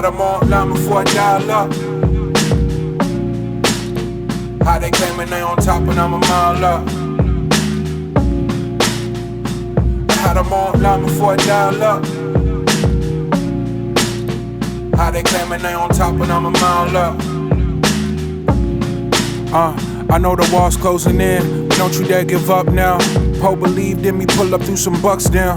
them online before I dial up. How they claiming they on top and I'm a mile up. I had them online before I dial up. How they claiming they on top and I'm a mile up. I know the wall's closing in, but don't you dare give up now. Poe believed in me, pull up, threw some bucks down.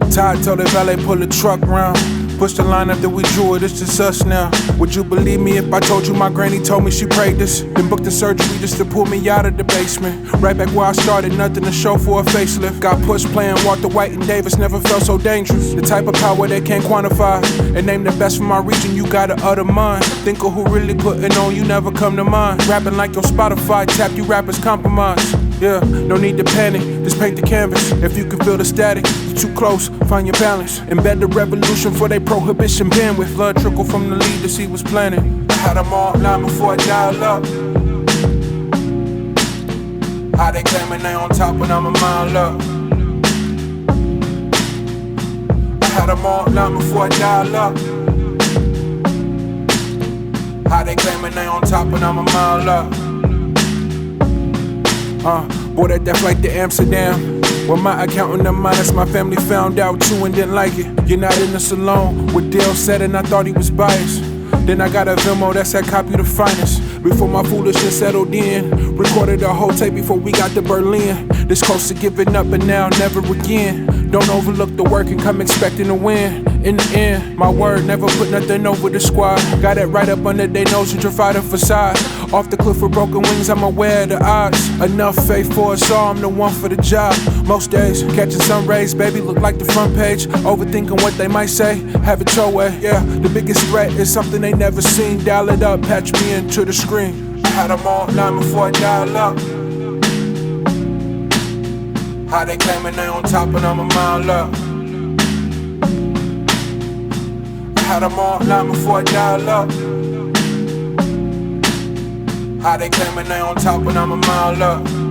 Todd told the valet pull the truck round. Push the line up that we drew it, it's just us now. Would you believe me if I told you my granny told me she prayed this? Then booked the surgery just to pull me out of the basement. Right back where I started, nothing to show for a facelift. Got pushed playing Walter White and Davis, never felt so dangerous. The type of power they can't quantify. And name the best from my region, you gotta utter mine. Think of who really putting on, you never come to mind. Rapping like your Spotify, tap you rappers compromise. Yeah, no need to panic, just paint the canvas. If you can feel the static, you're too close, find your balance. Embed the revolution for they prohibition bandwidth. Blood trickle from the leaders he was planning. I had them all online before I dial up. How they claiming they on top and I'm a mile up. I had them all online before I dial up. How they claiming they on top and I'm a mile up. Boy, that flight to Amsterdam. When my accountant and minus my family found out too and didn't like it. You're not in the salon with Dale said and I thought he was biased. Then I got a Venmo that said copy the finest. Before my foolishness settled in, recorded a whole tape before we got to Berlin. This close to giving up and now never again. Don't overlook the work and come expecting to win. In the end, my word, never put nothing over the squad. Got it right up under their nose and try the facade. Off the cliff with broken wings, I'm aware of the odds. Enough faith for us all, I'm the one for the job. Most days, catching sun rays, baby, look like the front page. Overthinking what they might say, have it your way. Yeah, the biggest threat is something they never seen. Dial it up, patch me into the screen. I had them all online before I dial up. How they claiming they on top and I'm a mile up. I had them all online before I dial up. How they claiming they on top and I'm a mile up.